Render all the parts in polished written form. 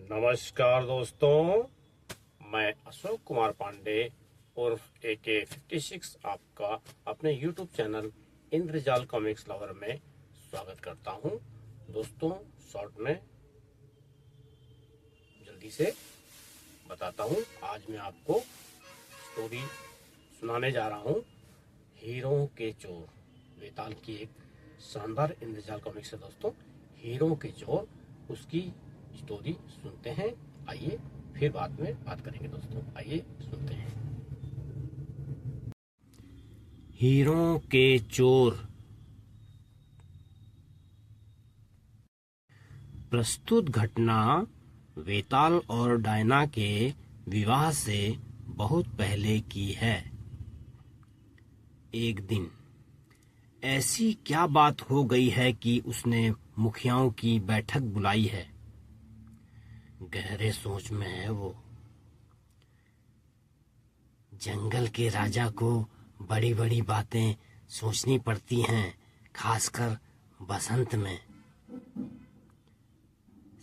नमस्कार दोस्तों, मैं अशोक कुमार पांडे उर्फ AK56 आपका अपने YouTube चैनल इंद्रजाल कॉमिक्स लवर में स्वागत करता हूं। दोस्तों, शॉर्ट में जल्दी से बताता हूं। आज मैं आपको स्टोरी सुनाने जा रहा हूं, हीरो के चोर। वेताल की एक शानदार इंद्रजाल कॉमिक्स है दोस्तों, हीरो के चोर। उसकी स्टोरी सुनते हैं। आइए फिर बाद में बात करेंगे दोस्तों। आइए सुनते हैं। हीरो के चोर। प्रस्तुत घटना वेताल और डायना के विवाह से बहुत पहले की है। एक दिन ऐसी क्या बात हो गई है कि उसने मुखियाओं की बैठक बुलाई है। गहरे सोच में है वो। जंगल के राजा को बड़ी बड़ी बातें सोचनी पड़ती हैं, खासकर बसंत में।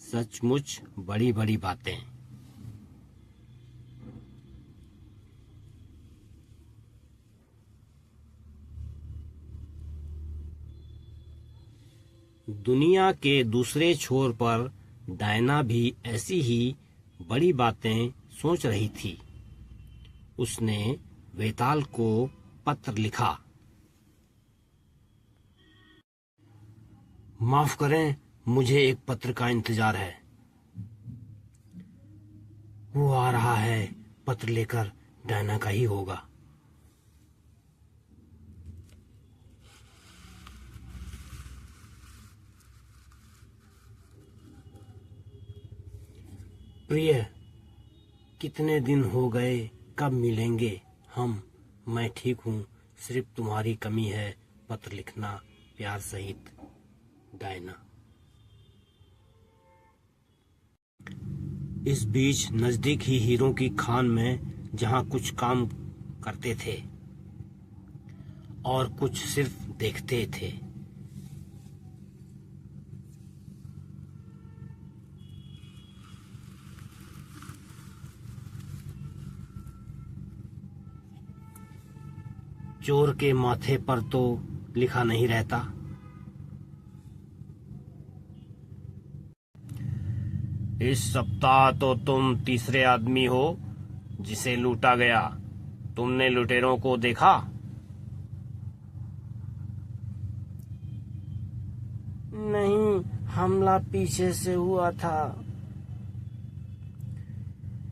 सचमुच बड़ी बड़ी बातें। दुनिया के दूसरे छोर पर डायना भी ऐसी ही बड़ी बातें सोच रही थी। उसने वेताल को पत्र लिखा। माफ करें, मुझे एक पत्र का इंतजार है। वो आ रहा है, पत्र लेकर डायना का ही होगा। प्रिय, कितने दिन हो गए, कब मिलेंगे हम? मैं ठीक हूँ, सिर्फ तुम्हारी कमी है पत्र लिखना। प्यार सहित, डायना। इस बीच नजदीक ही हीरो की खान में जहाँ कुछ काम करते थे और कुछ सिर्फ देखते थे। चोर के माथे पर तो लिखा नहीं रहता। इस सप्ताह तो तुम तीसरे आदमी हो जिसे लूटा गया। तुमने लुटेरों को देखा? नहीं, हमला पीछे से हुआ था।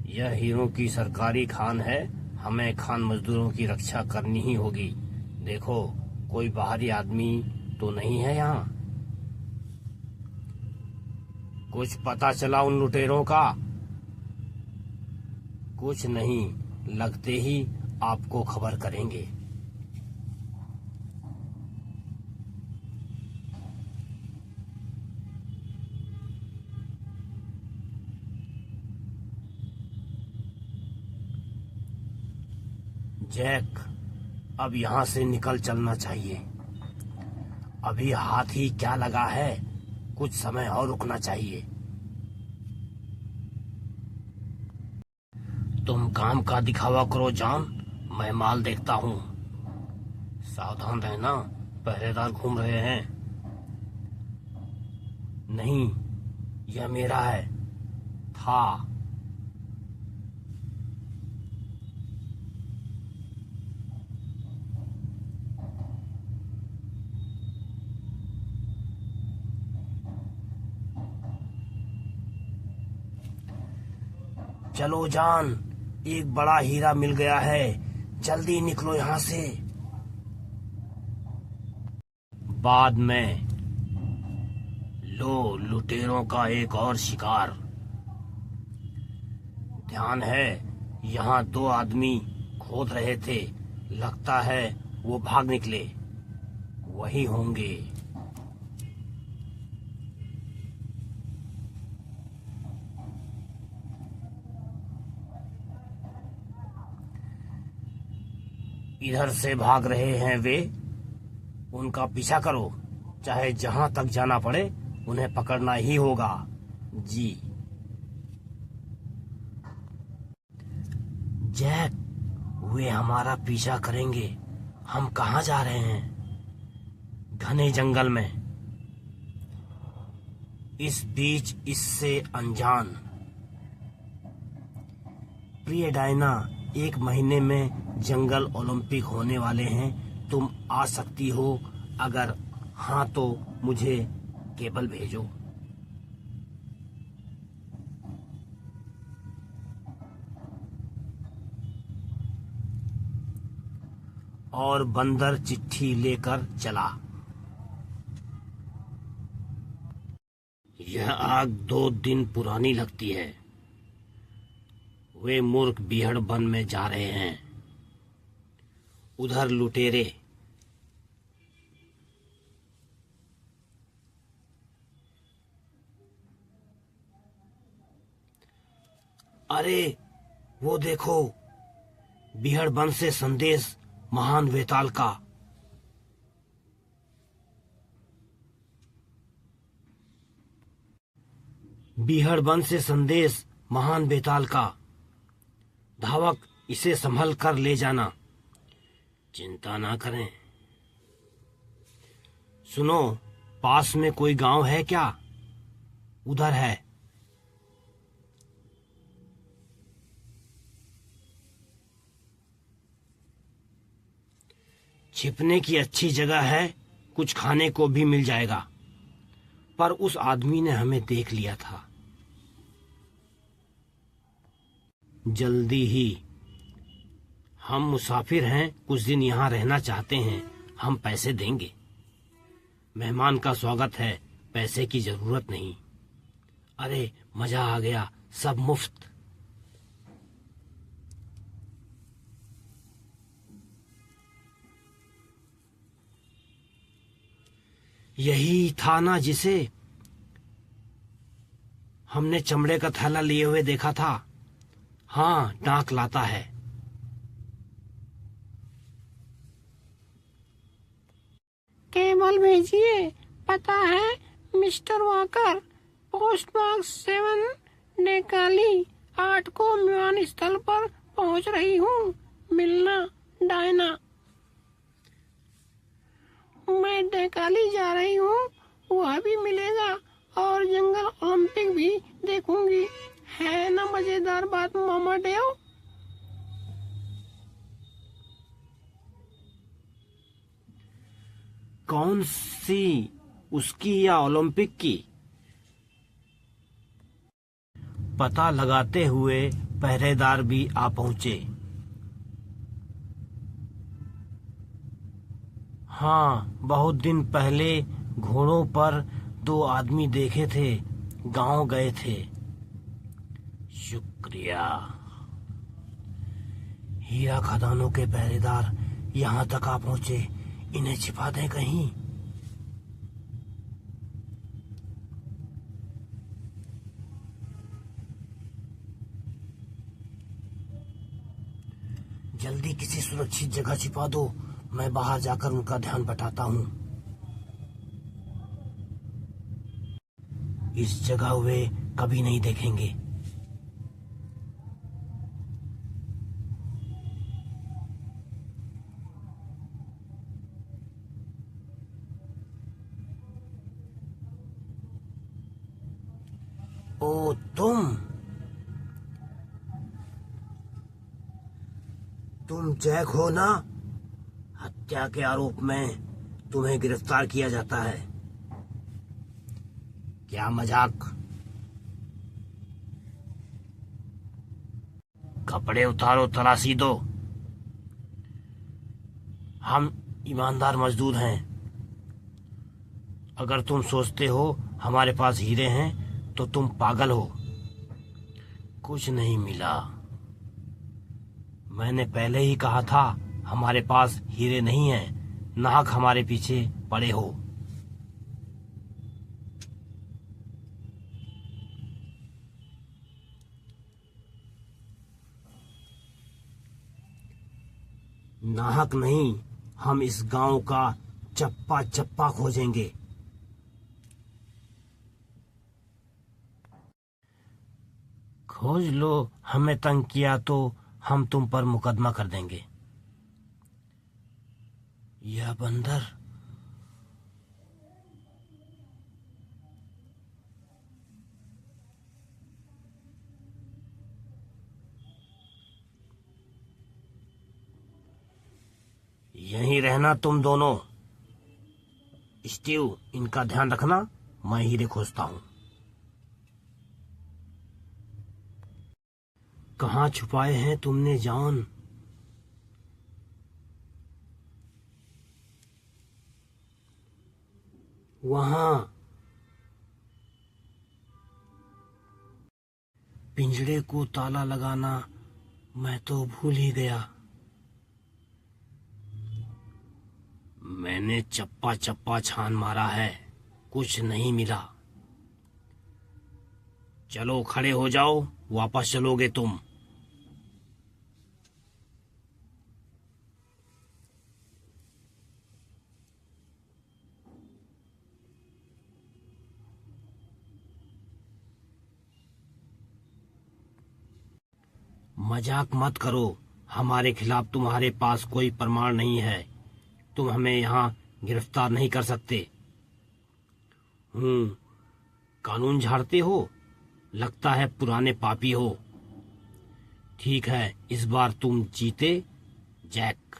यह हीरो की सरकारी खान है। हमें खान मजदूरों की रक्षा करनी ही होगी। देखो, कोई बाहरी आदमी तो नहीं है यहाँ। कुछ पता चला उन लुटेरों का? कुछ नहीं, लगते ही आपको खबर करेंगे। जैक, अब यहाँ से निकल चलना चाहिए। अभी हाथ ही क्या लगा है, कुछ समय और रुकना चाहिए। तुम काम का दिखावा करो जॉन, मैं माल देखता हूँ। सावधान रहना, पहरेदार घूम रहे हैं। नहीं, यह मेरा है। था। चलो जान, एक बड़ा हीरा मिल गया है। जल्दी निकलो यहाँ से। बाद में लो लुटेरों का एक और शिकार। ध्यान है, यहाँ 2 आदमी खोद रहे थे। लगता है वो भाग निकले। वही होंगे। इधर से भाग रहे हैं वे। उनका पीछा करो, चाहे जहां तक जाना पड़े उन्हें पकड़ना ही होगा। जी। जैक, वे हमारा पीछा करेंगे। हम कहाँ जा रहे हैं? घने जंगल में, इस बीच इससे अनजान। प्रिय डायना, 1 महीने में जंगल ओलंपिक होने वाले हैं। तुम आ सकती हो? अगर हाँ तो मुझे केबल भेजो। और बंदर चिट्ठी लेकर चला। यह आग 2 दिन पुरानी लगती है। वे मूर्ख बीहड़ वन में जा रहे हैं। उधर लुटेरे। अरे वो देखो, बीहड़ वन से संदेश महान वेताल का। बीहड़ वन से संदेश महान बेताल का। धावक, इसे संभल कर ले जाना। चिंता ना करें। सुनो, पास में कोई गांव है क्या? उधर है। छिपने की अच्छी जगह है, कुछ खाने को भी मिल जाएगा। पर उस आदमी ने हमें देख लिया था। जल्दी ही। हम मुसाफिर हैं, कुछ दिन यहाँ रहना चाहते हैं। हम पैसे देंगे। मेहमान का स्वागत है, पैसे की जरूरत नहीं। अरे मजा आ गया, सब मुफ्त। यही था ना जिसे हमने चमड़े का थैला लिए हुए देखा था। हाँ, डाक लाता है। केबल भेजिए। पता है मिस्टर वॉकर, पोस्ट बॉक्स 7, डेकाली 8 को विमान स्थल पर पहुंच रही हूँ। मिलना डायना। मैं डेकाली जा रही हूँ, वह भी मिलेगा और जंगल ओलंपिक भी देखूंगी। है ना मजेदार बात मामा डेव? कौन सी, उसकी या ओलंपिक की? पता लगाते हुए पहरेदार भी आ पहुंचे। हाँ, बहुत दिन पहले घोड़ों पर 2 आदमी देखे थे, गांव गए थे। शुक्रिया। हीरा खदानों के पहरेदार यहाँ तक आ पहुंचे। इन्हें छिपा दें कहीं। जल्दी किसी सुरक्षित जगह छिपा दो। मैं बाहर जाकर उनका ध्यान बटाता हूँ। इस जगह वे कभी नहीं देखेंगे। ओ तुम जैक हो ना? हत्या के आरोप में तुम्हें गिरफ्तार किया जाता है। क्या मजाक? कपड़े उतारो, तलाशी दो। हम ईमानदार मजदूर हैं। अगर तुम सोचते हो हमारे पास हीरे हैं तो तुम पागल हो। कुछ नहीं मिला। मैंने पहले ही कहा था हमारे पास हीरे नहीं हैं। नाहक हमारे पीछे पड़े हो। नाहक नहीं, हम इस गांव का चप्पा चप्पा खोजेंगे। खोज लो। हमें तंग किया तो हम तुम पर मुकदमा कर देंगे। यह बंदर यहीं रहना तुम दोनों। स्टीव, इनका ध्यान रखना, मैं हीरे खोजता हूं। कहाँ छुपाए हैं तुमने जॉन? वहां। पिंजड़े को ताला लगाना मैं तो भूल ही गया। मैंने चप्पा चप्पा छान मारा है, कुछ नहीं मिला। चलो खड़े हो जाओ, वापस चलोगे तुम? मजाक मत करो, हमारे खिलाफ तुम्हारे पास कोई प्रमाण नहीं है। तुम हमें यहाँ गिरफ्तार नहीं कर सकते। कानून झाड़ते हो, लगता है पुराने पापी हो। ठीक है, इस बार तुम जीते जैक।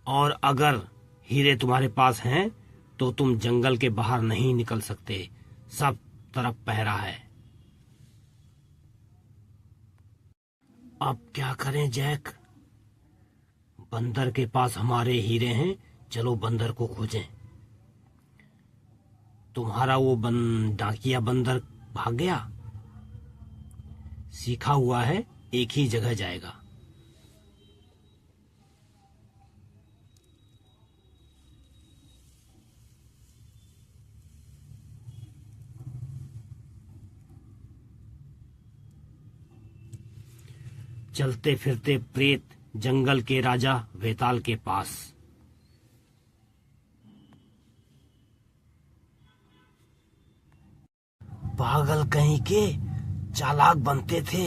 और अगर हीरे तुम्हारे पास हैं तो तुम जंगल के बाहर नहीं निकल सकते, सब तरफ पहरा है। अब क्या करें जैक? बंदर के पास हमारे हीरे हैं, चलो बंदर को खोजें। तुम्हारा वो डाकिया बंदर भाग गया, सीखा हुआ है, एक ही जगह जाएगा। चलते फिरते प्रेत जंगल के राजा वेताल के पास। पागल कहीं के, चालाक बनते थे।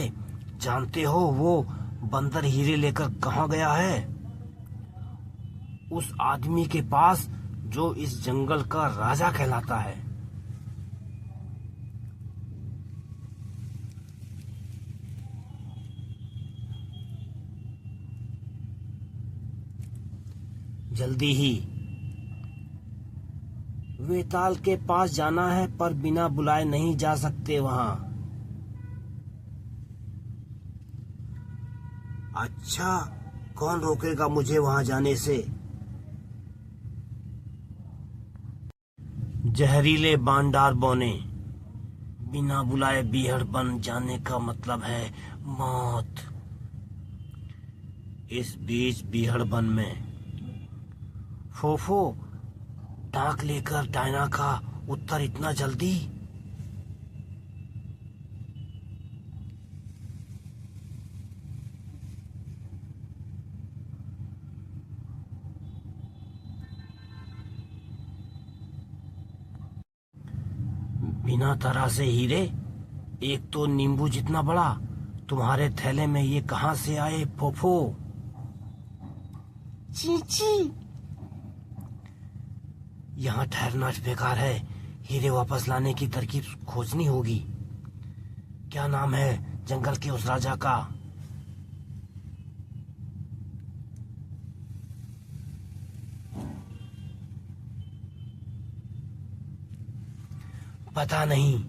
जानते हो वो बंदर हीरे लेकर कहाँ गया है? उस आदमी के पास जो इस जंगल का राजा कहलाता है। जल्दी ही। वेताल के पास जाना है, पर बिना बुलाए नहीं जा सकते वहां। अच्छा, कौन रोकेगा मुझे वहां जाने से? जहरीले बांडार बौने, बिना बुलाए बीहड़ बन जाने का मतलब है मौत। इस बीच बीहड़ बन में फोफो टांक लेकर डायना का उत्तर इतना जल्दी? बिना तरह से हीरे, एक तो नींबू जितना बड़ा, तुम्हारे थैले में ये कहां से आए फोफो? चीची, यहाँ ठहरना बेकार है, हीरे वापस लाने की तरकीब खोजनी होगी। क्या नाम है जंगल के उस राजा का? पता नहीं,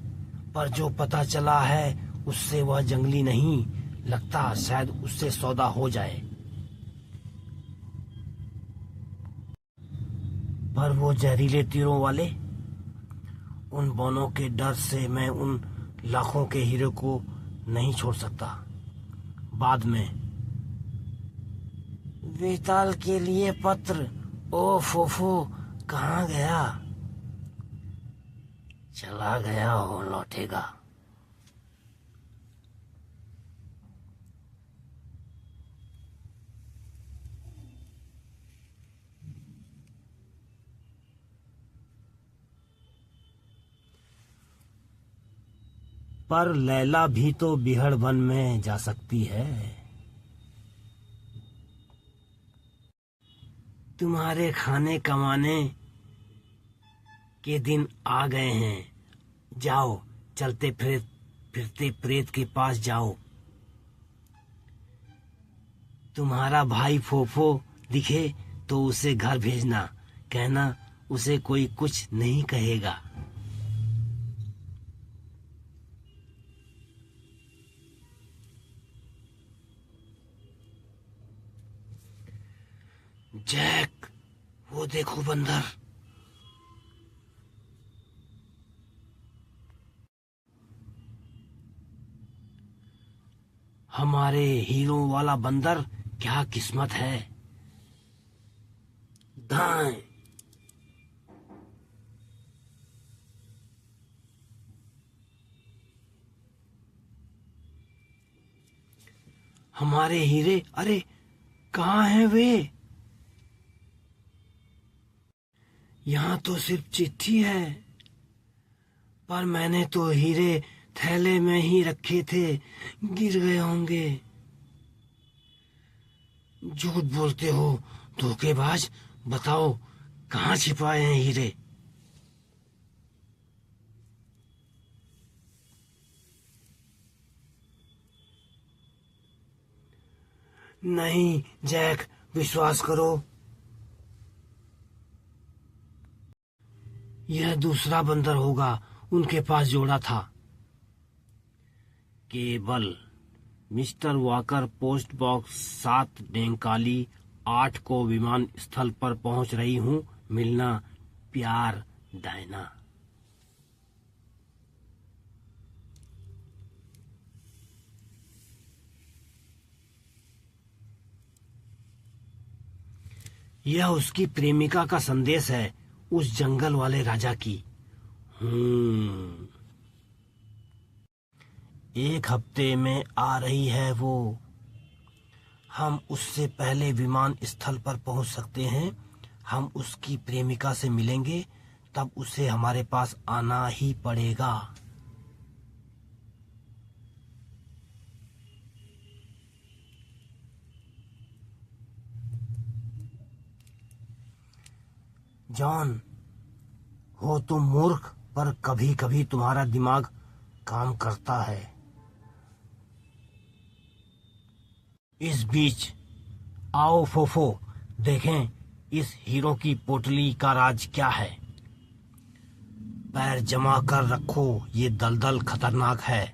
पर जो पता चला है उससे वह जंगली नहीं लगता, शायद उससे सौदा हो जाए। पर वो जहरीले तीरों वाले, उन बौनों के डर से मैं उन लाखों के हीरे को नहीं छोड़ सकता। बाद में वेताल के लिए पत्र, ओ फोफो कहाँ गया? चला गया हो, लौटेगा। पर लैला भी तो बिहड़ वन में जा सकती है। तुम्हारे खाने कमाने के दिन आ गए हैं। जाओ, चलते फिरते प्रेत के पास जाओ। तुम्हारा भाई फोफो दिखे तो उसे घर भेजना, कहना उसे कोई कुछ नहीं कहेगा। जैक, वो देखो बंदर। हमारे हीरो वाला बंदर, क्या किस्मत है। दाएं। हमारे हीरे, अरे कहाँ हैं वे? यहाँ तो सिर्फ चिट्ठी है, पर मैंने तो हीरे थैले में ही रखे थे, गिर गए होंगे। झूठ बोलते हो धोखेबाज, बताओ कहाँ छिपाए हैं हीरे? नहीं जैक, विश्वास करो, यह दूसरा बंदर होगा, उनके पास जोड़ा था। केवल मिस्टर वॉकर, पोस्ट बॉक्स 7, डेंकाली 8 को विमान स्थल पर पहुंच रही हूं। मिलना, प्यार, डायना। यह उसकी प्रेमिका का संदेश है, उस जंगल वाले राजा की। 1 हफ्ते में आ रही है वो। हम उससे पहले विमान स्थल पर पहुंच सकते हैं। हम उसकी प्रेमिका से मिलेंगे, तब उसे हमारे पास आना ही पड़ेगा। जॉन, हो तुम मूर्ख, पर कभी कभी तुम्हारा दिमाग काम करता है। इस बीच आओ फोफो, देखें इस हीरो की पोटली का राज क्या है। पैर जमा कर रखो, ये दलदल खतरनाक है।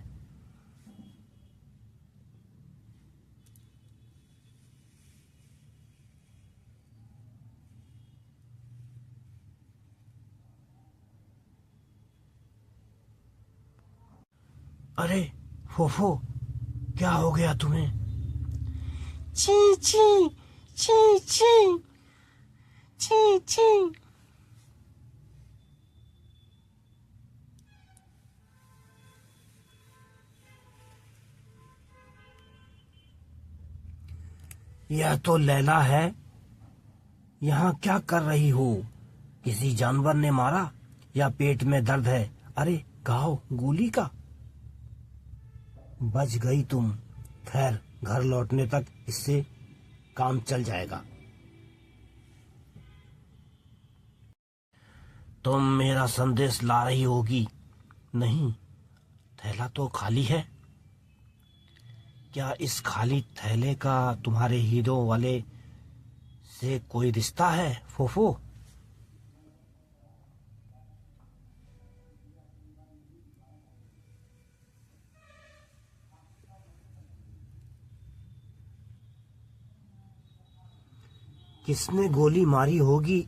अरे फोफो, क्या हो गया तुम्हें? ची ची ची ची ची ची। यह तो लैला है। यहाँ क्या कर रही हो? किसी जानवर ने मारा या पेट में दर्द है? अरे घाव गोली का। बच गई तुम। खैर, घर लौटने तक इससे काम चल जाएगा। तुम मेरा संदेश ला रही होगी। नहीं, थैला तो खाली है। क्या इस खाली थैले का तुम्हारे हीरो वाले से कोई रिश्ता है फोफो? किसने गोली मारी होगी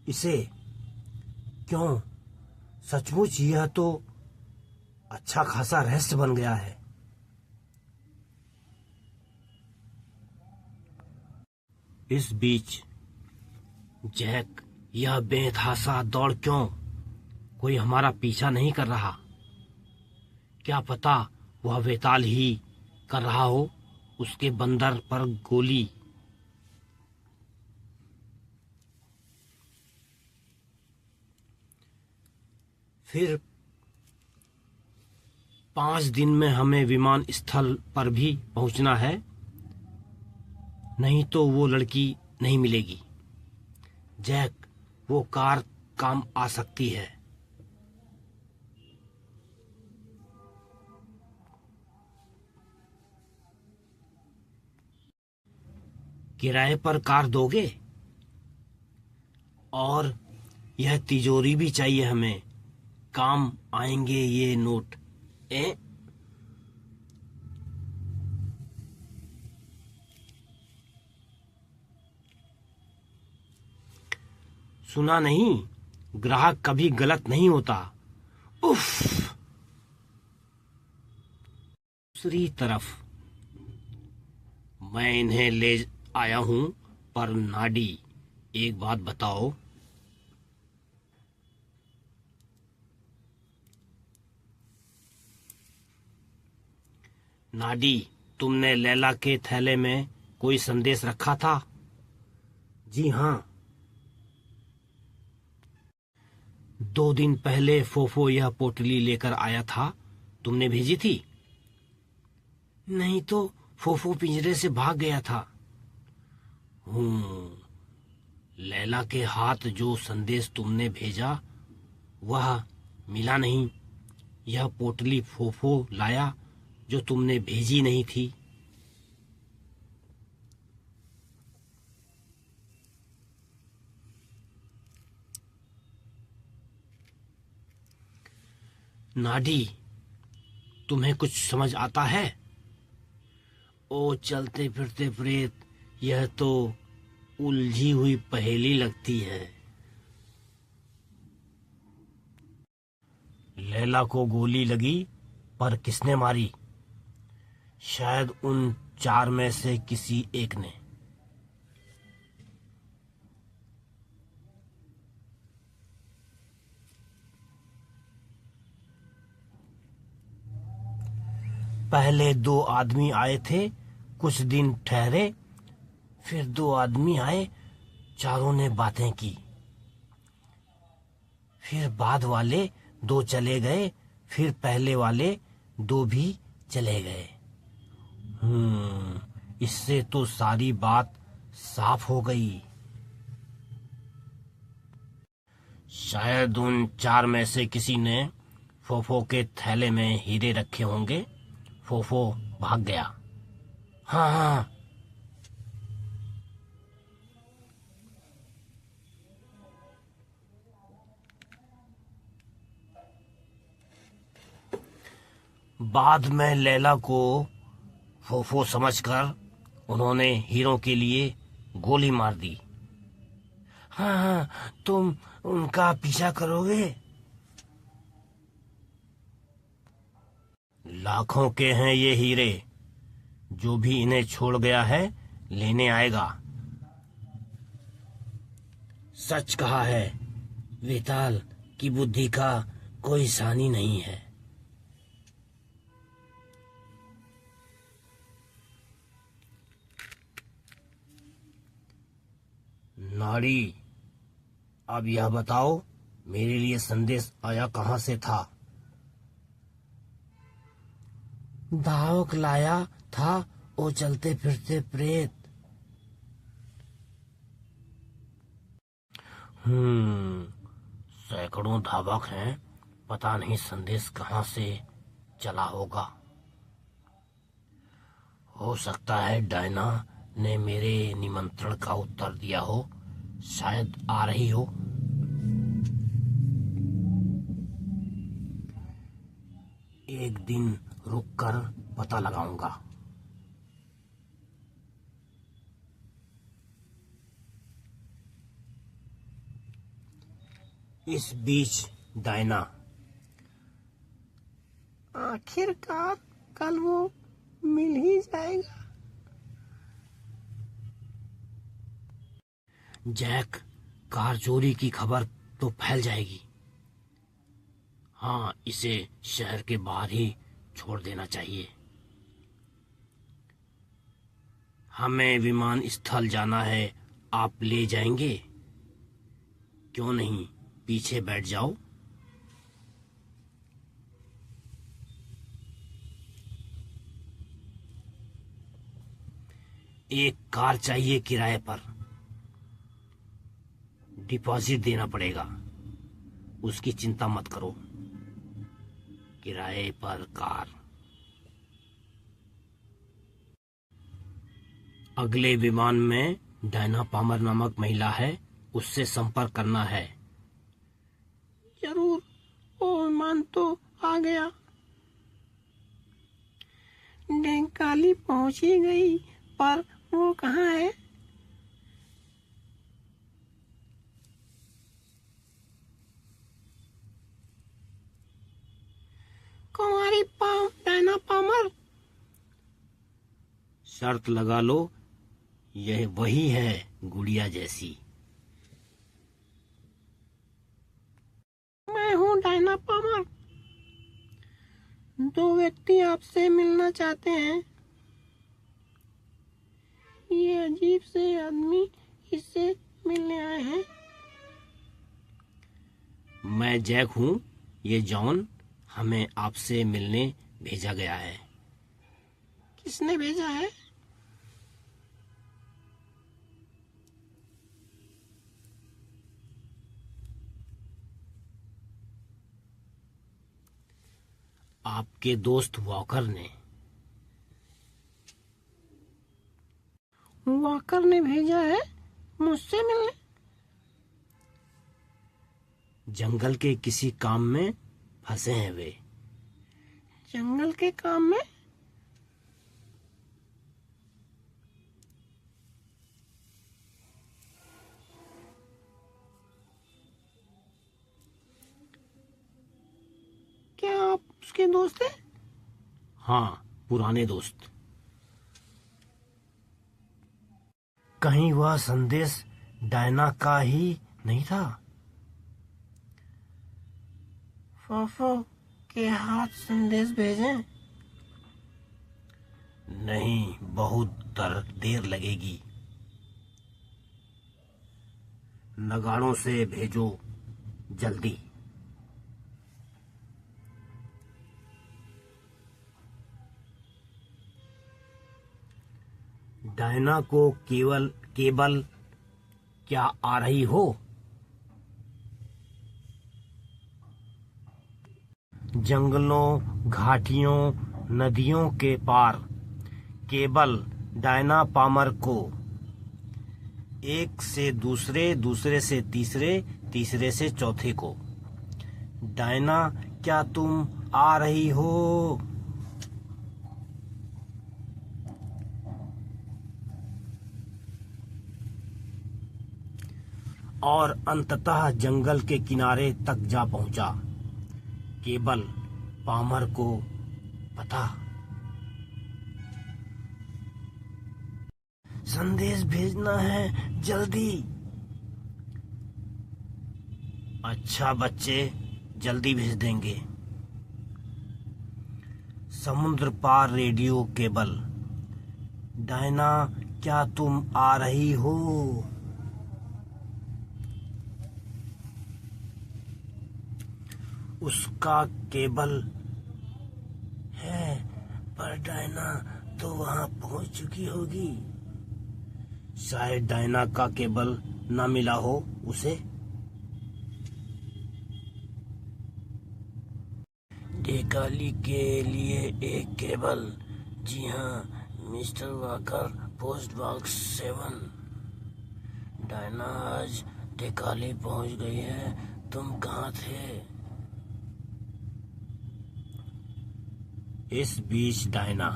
इसे? क्यों? सचमुच यह तो अच्छा खासा रहस्य बन गया है। इस बीच जैक, यह बेतहासा दौड़ क्यों? कोई हमारा पीछा नहीं कर रहा? क्या पता वह वेताल ही कर रहा हो। उसके बंदर पर गोली। फिर 5 दिन में हमें विमान स्थल पर भी पहुंचना है, नहीं तो वो लड़की नहीं मिलेगी। जैक, वो कार काम आ सकती है। किराए पर कार दोगे? और यह तिजोरी भी चाहिए हमें, काम आएंगे ये नोट। सुना नहीं, ग्राहक कभी गलत नहीं होता। उफ। दूसरी तरफ मैं इन्हें ले आया हूं, पर नाडी, एक बात बताओ, नाडी, तुमने लैला के थैले में कोई संदेश रखा था? जी हाँ। 2 दिन पहले फोफो यह पोटली लेकर आया था, तुमने भेजी थी? नहीं तो फोफो पिंजरे से भाग गया था। लैला के हाथ जो संदेश तुमने भेजा वह मिला नहीं। यह पोटली फोफो लाया जो तुमने भेजी नहीं थी। नाडी, तुम्हें कुछ समझ आता है? ओ चलते फिरते प्रेत, यह तो उलझी हुई पहेली लगती है। लैला को गोली लगी, पर किसने मारी? शायद उन 4 में से किसी एक ने। पहले 2 आदमी आए थे, कुछ दिन ठहरे, फिर 2 आदमी आए, चारों ने बातें की। फिर बाद वाले 2 चले गए, फिर पहले वाले 2 भी चले गए। इससे तो सारी बात साफ हो गई। शायद उन 4 में से किसी ने फोफो के थैले में हीरे रखे होंगे। फोफो भाग गया। हाँ। बाद में लैला को फोफो समझकर उन्होंने हीरों के लिए गोली मार दी। हाँ, तुम उनका पीछा करोगे? लाखों के हैं ये हीरे, जो भी इन्हें छोड़ गया है लेने आएगा। सच कहा है, वेताल की बुद्धि का कोई सानी नहीं है। नाड़ी, अब यह बताओ, मेरे लिए संदेश आया कहां से था? धावक लाया था, वो चलते फिरते प्रेत। सैकड़ों धावक हैं, पता नहीं संदेश कहां से चला होगा। हो सकता है डायना ने मेरे निमंत्रण का उत्तर दिया हो, शायद आ रही हो। एक दिन रुककर पता लगाऊंगा। इस बीच डायना, आखिरकार कल वो मिल ही जाएगा। जैक, कार चोरी की खबर तो फैल जाएगी। हाँ, इसे शहर के बाहर ही छोड़ देना चाहिए। हमें विमान स्थल जाना है, आप ले जाएंगे? क्यों नहीं, पीछे बैठ जाओ। एक कार चाहिए किराए पर। डिपॉजिट देना पड़ेगा, उसकी चिंता मत करो। किराए पर कार। अगले विमान में डायना पामर नामक महिला है, उससे संपर्क करना है। जरूर, वो विमान तो आ गया। डेकाली पहुंच ही गई, पर वो कहाँ है? कुमारी डायना पामर। शर्त लगा लो, यह वही है गुड़िया जैसी। मैं हूँ डायना पामर। दो व्यक्ति आपसे मिलना चाहते हैं। ये अजीब से आदमी इससे मिलने आए हैं। मैं जैक हूँ, ये जॉन। हमें आपसे मिलने भेजा गया है। किसने भेजा है? आपके दोस्त वॉकर ने। वॉकर ने भेजा है मुझसे मिलने? जंगल के किसी काम में फंसे हैं वे। जंगल के काम में? क्या आप उसके दोस्त हैं? हाँ, पुराने दोस्त। कहीं वह संदेश डायना का ही नहीं था? फोफो के हाथ संदेश भेजें? नहीं, बहुत देर लगेगी। नगाड़ों से भेजो जल्दी। डायना को केबल क्या आ रही हो? जंगलों, घाटियों, नदियों के पार केबल डायना पामर को एक से दूसरे, दूसरे से तीसरे, तीसरे से चौथे को। डायना, क्या तुम आ रही हो? और अंततः जंगल के किनारे तक जा पहुंचा। केबल पामर को पता। संदेश भेजना है, जल्दी। अच्छा बच्चे, जल्दी भेज देंगे। समुद्र पार रेडियो केबल। डायना, क्या तुम आ रही हो? उसका केबल है, पर डायना तो वहां पहुंच चुकी होगी। शायद डायना का केबल न मिला हो उसे। डेकाली के लिए एक केबल। जी हाँ mister walker, post box 7। Diana आज डेकाली पहुंच गई है। तुम कहाँ थे? इस बीच डायना।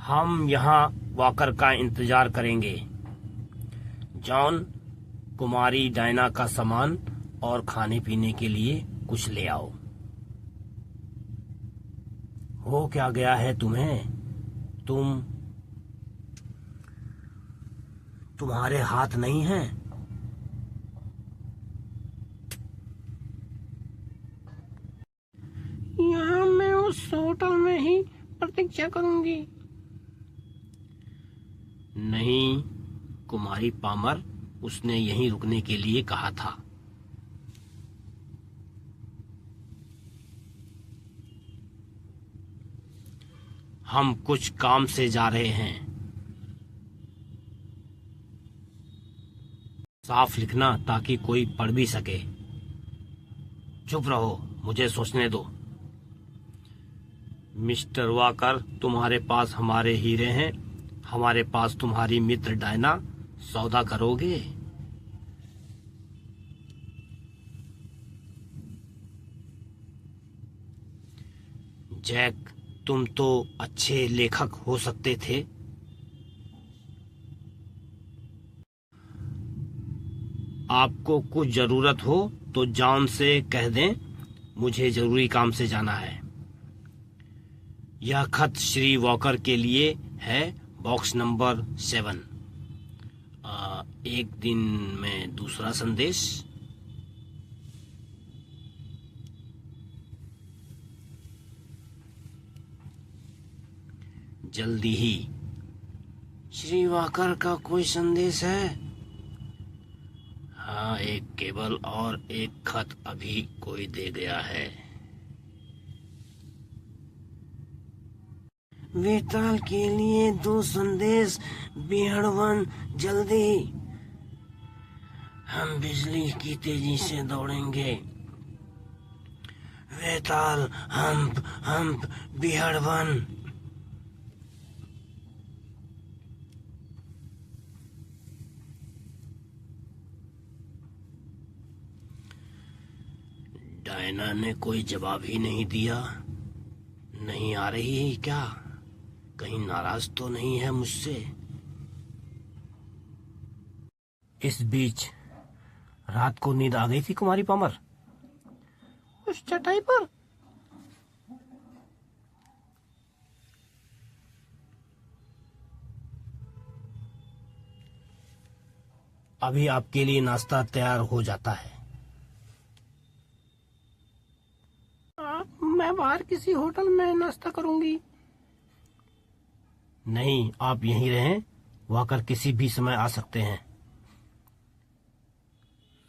हम यहाँ वॉकर का इंतजार करेंगे। जॉन, कुमारी डायना का सामान और खाने पीने के लिए कुछ ले आओ। हो क्या गया है तुम्हें? तुम्हारे हाथ नहीं हैं? यहाँ मैं उस होटल में ही प्रतीक्षा करूंगी। नहीं कुमारी पामर, उसने यहीं रुकने के लिए कहा था। हम कुछ काम से जा रहे हैं। साफ लिखना ताकि कोई पढ़ भी सके। चुप रहो, मुझे सोचने दो। मिस्टर वाकर, तुम्हारे पास हमारे हीरे हैं, हमारे पास तुम्हारी मित्र डायना। सौदा करोगे? जैक, तुम तो अच्छे लेखक हो सकते थे। आपको कुछ जरूरत हो तो जॉन से कह दें, मुझे जरूरी काम से जाना है। यह खत श्री वॉकर के लिए है, बॉक्स नंबर 7। एक दिन में दूसरा संदेश। जल्दी ही। श्री वॉकर का कोई संदेश है? हाँ, एक केबल और एक खत अभी कोई दे गया है। वेताल के लिए 2 संदेश। बिहड़वन, जल्दी। हम बिजली की तेजी से दौड़ेंगे। वेताल, हम्प, बिहड़वन। डायना ने कोई जवाब ही नहीं दिया। नहीं आ रही है क्या? कहीं नाराज तो नहीं है मुझसे? इस बीच रात को नींद आ गई थी कुमारी पामर? उस चटाई पर। अभी आपके लिए नाश्ता तैयार हो जाता है। मैं बाहर किसी होटल में नाश्ता करूंगी। नहीं, आप यहीं रहें। वाकर किसी भी समय आ सकते हैं।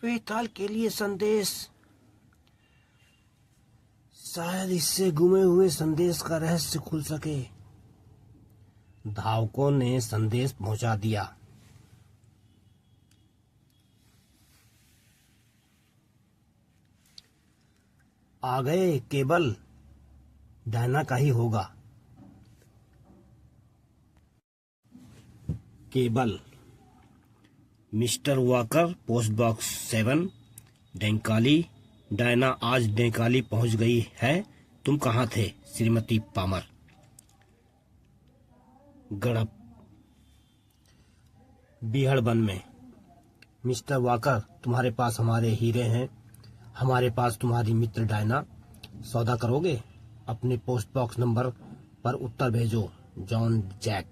वेताल के लिए संदेश। शायद इससे गुमे हुए संदेश का रहस्य खुल सके। धावकों ने संदेश पहुंचा दिया। आ गए केबल। डायना का ही होगा। Cable. Mister Walker, post box 7, Denkali. Diana आज डेंकाली पहुंच गई है। तुम कहाँ थे श्रीमती पामर? गड़प। बिहड़वन में। मिस्टर वाकर, तुम्हारे पास हमारे हीरे हैं, हमारे पास तुम्हारी मित्र डायना। सौदा करोगे? अपने पोस्ट बॉक्स नंबर पर उत्तर भेजो। John, Jack.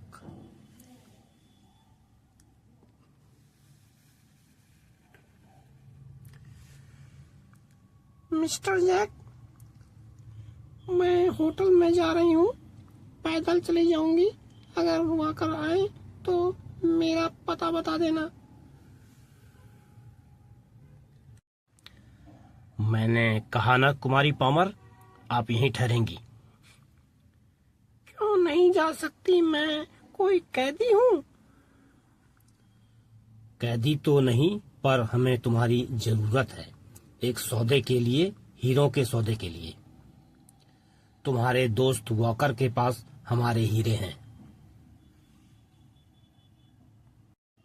मिस्टर जैक, मैं होटल में जा रही हूँ। पैदल चली जाऊंगी। अगर वाकर आए तो मेरा पता बता देना। मैंने कहा ना कुमारी पामर, आप यहीं ठहरेंगी। क्यों नहीं जा सकती? मैं कोई कैदी हूँ? कैदी तो नहीं, पर हमें तुम्हारी जरूरत है। एक सौदे के लिए, हीरों के सौदे के लिए। तुम्हारे दोस्त वॉकर के पास हमारे हीरे हैं।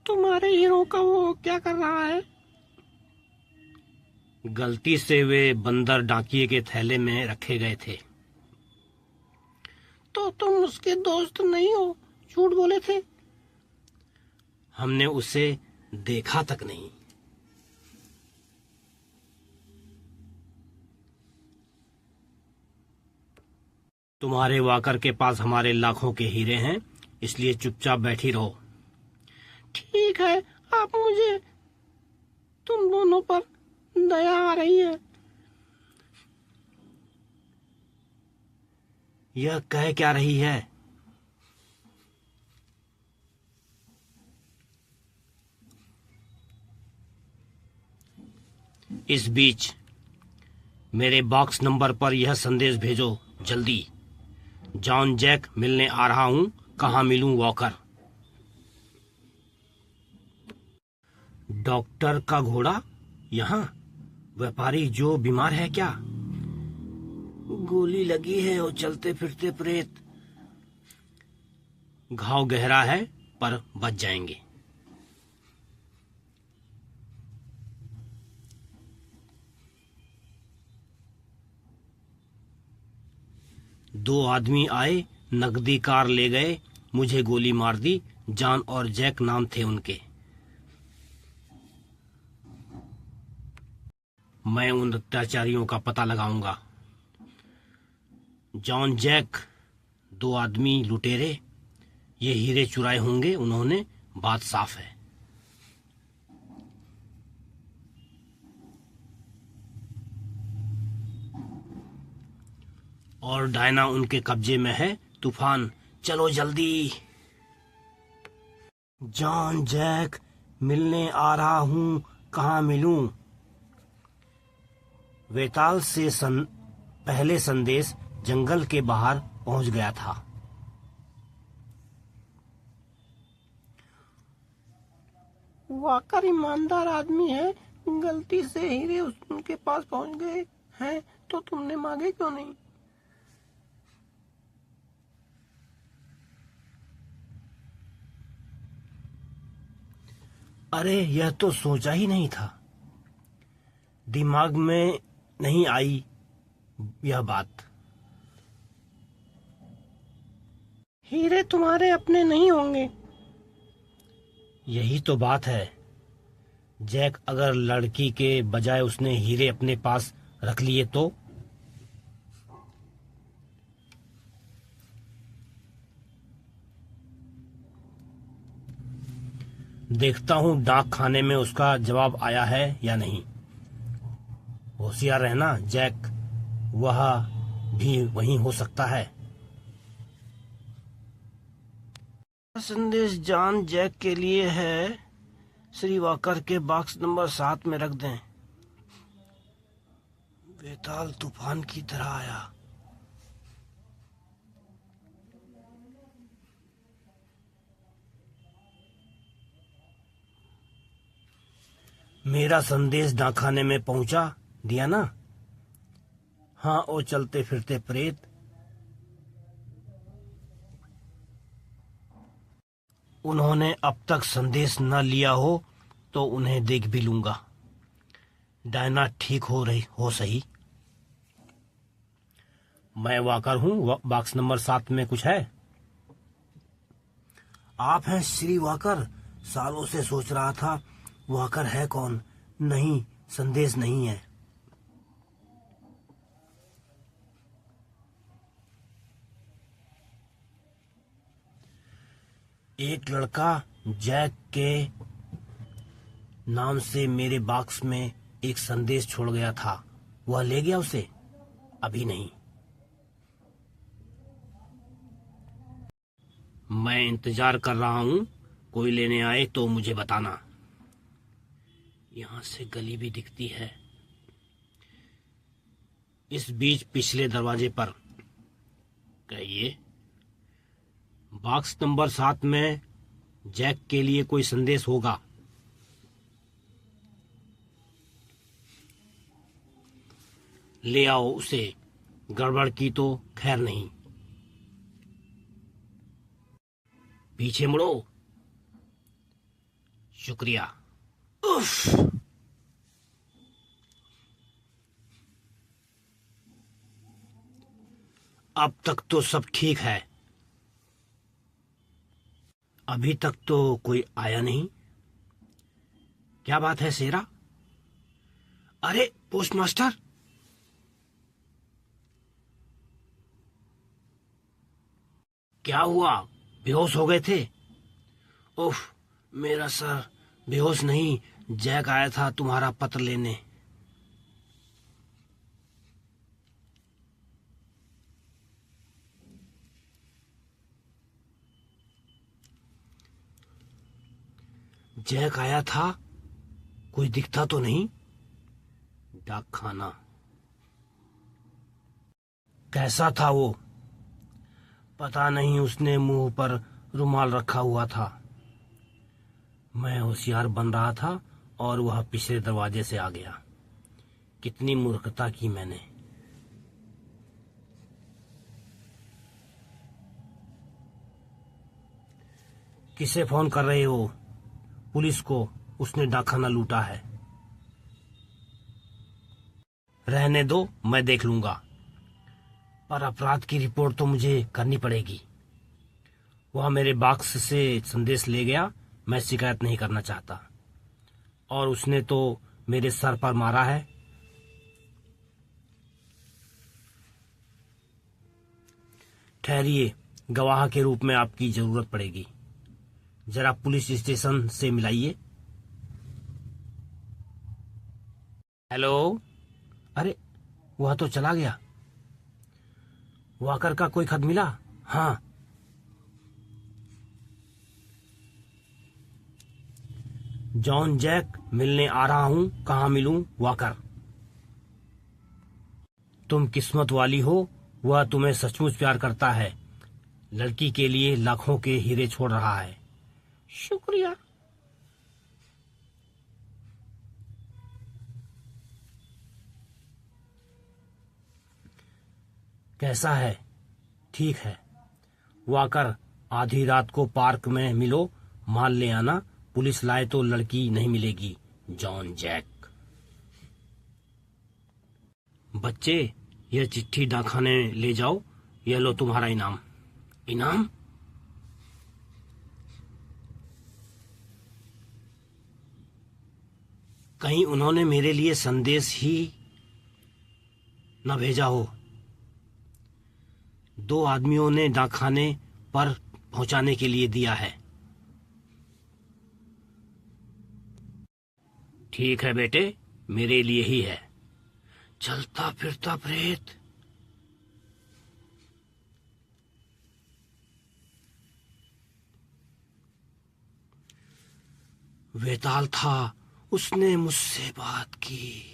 तुम्हारे हीरो का वो क्या कर रहा है? गलती से वे बंदर डाकिए के थैले में रखे गए थे। तो तुम उसके दोस्त नहीं हो? झूठ बोले थे। हमने उसे देखा तक नहीं। तुम्हारे वाकर के पास हमारे लाखों के हीरे हैं, इसलिए चुपचाप बैठी रहो। ठीक है, आप मुझे, तुम दोनों पर दया आ रही है। यह कह क्या रही है? इस बीच मेरे बॉक्स नंबर पर यह संदेश भेजो, जल्दी। जॉन जैक मिलने आ रहा हूं, कहाँ मिलूं वॉकर? डॉक्टर का घोड़ा यहाँ? व्यापारी जो बीमार है क्या? गोली लगी है और चलते फिरते प्रेत। घाव गहरा है पर बच जाएंगे। दो आदमी आए, नकदी कार ले गए, मुझे गोली मार दी। जॉन और जैक नाम थे उनके। मैं उन अत्याचारियों का पता लगाऊंगा। जॉन जैक, दो आदमी लुटेरे, ये हीरे चुराए होंगे उन्होंने, बात साफ है। और डायना उनके कब्जे में है। तूफान, चलो जल्दी। जॉन जैक मिलने आ रहा हूं, कहाँ मिलूं? वेताल से पहले संदेश जंगल के बाहर पहुंच गया था। वाकर ईमानदार आदमी है, गलती से हीरे उनके पास पहुंच गए हैं तो तुमने मांगे क्यों नहीं? अरे यह तो सोचा ही नहीं था, दिमाग में नहीं आई यह बात। हीरे तुम्हारे अपने नहीं होंगे। यही तो बात है जैक, अगर लड़की के बजाय उसने हीरे अपने पास रख लिए तो? देखता हूं डाक खाने में उसका जवाब आया है या नहीं। होशियार रहना जैक, वह भी वहीं हो सकता है। संदेश जॉन जैक के लिए है, श्री वाकर के बॉक्स नंबर 7 में रख दें। बेताल तूफान की तरह आया। मेरा संदेश डाकखाने में पहुंचा दिया ना? हाँ, ओ चलते फिरते प्रेत। उन्होंने अब तक संदेश न लिया हो तो उन्हें देख भी लूंगा। डायना ठीक हो सही। मैं वाकर हूं, बॉक्स नंबर 7 में कुछ है? आप हैं श्री वाकर? सालों से सोच रहा था वाकर है कौन। नहीं, संदेश नहीं है। एक लड़का जैक के नाम से मेरे बॉक्स में एक संदेश छोड़ गया था, वह ले गया उसे? अभी नहीं। मैं इंतजार कर रहा हूं, कोई लेने आए तो मुझे बताना। यहां से गली भी दिखती है। इस बीच पिछले दरवाजे पर कहिए, बॉक्स नंबर 7 में जैक के लिए कोई संदेश होगा। ले आओ उसे, गड़बड़ की तो खैर नहीं। पीछे मुड़ो। शुक्रिया। उफ। अब तक तो सब ठीक है। अभी तक तो कोई आया नहीं। क्या बात है शेरा? अरे पोस्टमास्टर! क्या हुआ, बेहोश हो गए थे? उफ, मेरा सर। बेहोश नहीं, जैक आया था तुम्हारा पत्र लेने। जैक आया था, कोई दिखता तो नहीं। डाकखाना कैसा था वो? पता नहीं उसने मुंह पर रुमाल रखा हुआ था। मैं होशियार बन रहा था और वह पिछले दरवाजे से आ गया। कितनी मूर्खता की मैंने। किसे फोन कर रहे हो? पुलिस को। उसने डाकखाना लूटा है। रहने दो, मैं देख लूंगा, पर अपराध की रिपोर्ट तो मुझे करनी पड़ेगी। वह मेरे बॉक्स से संदेश ले गया। मैं शिकायत नहीं करना चाहता, और उसने तो मेरे सर पर मारा है। ठहरिए, गवाह के रूप में आपकी जरूरत पड़ेगी। जरा पुलिस स्टेशन से मिलाइए। हेलो। अरे, वह तो चला गया। वाकर का कोई खत मिला? हाँ। जॉन जैक मिलने आ रहा हूं। कहाँ मिलूं? वाकर। तुम किस्मत वाली हो, वह तुम्हें सचमुच प्यार करता है। लड़की के लिए लाखों के हीरे छोड़ रहा है। शुक्रिया। कैसा है? ठीक है। वाकर, आधी रात को पार्क में मिलो, माल ले आना। पुलिस लाए तो लड़की नहीं मिलेगी। John Jack. बच्चे, यह चिट्ठी डाकखाने ले जाओ। यह लो तुम्हारा इनाम। इनाम? कहीं उन्होंने मेरे लिए संदेश ही न भेजा हो। 2 आदमियों ने डाकखाने पर पहुंचाने के लिए दिया है। ठीक है बेटे, मेरे लिए ही है। चलता फिरता प्रेत। वेताल था, उसने मुझसे बात की।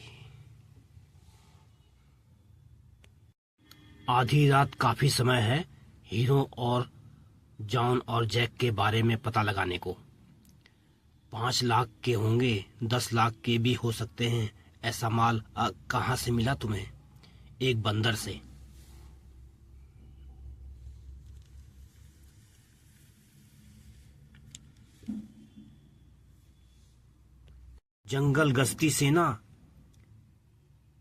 आधी रात काफी समय है हीरो और जॉन और जैक के बारे में पता लगाने को। 5 लाख के होंगे, 10 लाख के भी हो सकते हैं। ऐसा माल कहाँ से मिला तुम्हें? एक बंदर से। जंगल गश्ती सेना।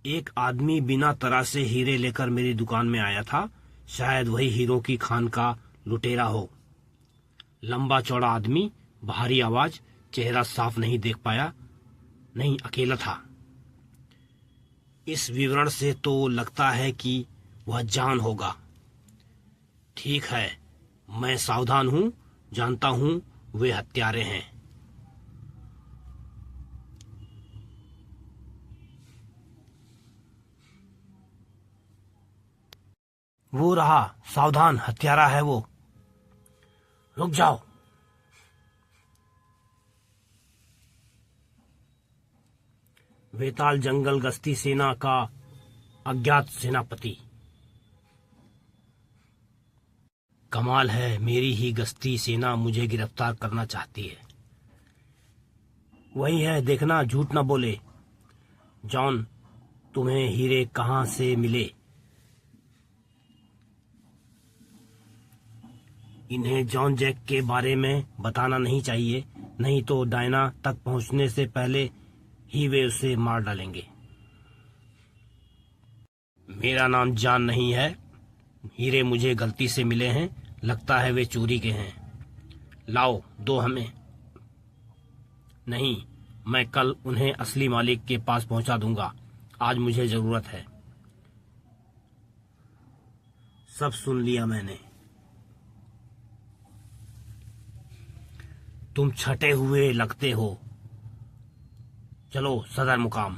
एक आदमी बिना तरह से हीरे लेकर मेरी दुकान में आया था। शायद वही हीरो की खान का लुटेरा हो। लंबा चौड़ा आदमी, भारी आवाज, चेहरा साफ नहीं देख पाया। नहीं, अकेला था। इस विवरण से तो लगता है कि वह जॉन होगा। ठीक है, मैं सावधान हूं, जानता हूं वे हत्यारे हैं। वो रहा, सावधान, हत्यारा है वो। रुक जाओ। वेताल जंगल गश्ती सेना का अज्ञात सेनापति। कमाल है, मेरी ही गश्ती सेना मुझे गिरफ्तार करना चाहती है। वही है, देखना, झूठ न बोले। जॉन, तुम्हें हीरे कहां से मिले? इन्हें जॉन जैक के बारे में बताना नहीं चाहिए, नहीं तो डायना तक पहुंचने से पहले ही वे उसे मार डालेंगे। मेरा नाम जॉन नहीं है। हीरे मुझे गलती से मिले हैं, लगता है वे चोरी के हैं। लाओ, दो हमें। नहीं, मैं कल उन्हें असली मालिक के पास पहुंचा दूंगा। आज मुझे जरूरत है। सब सुन लिया मैंने। तुम छटे हुए लगते हो। चलो सदर मुकाम।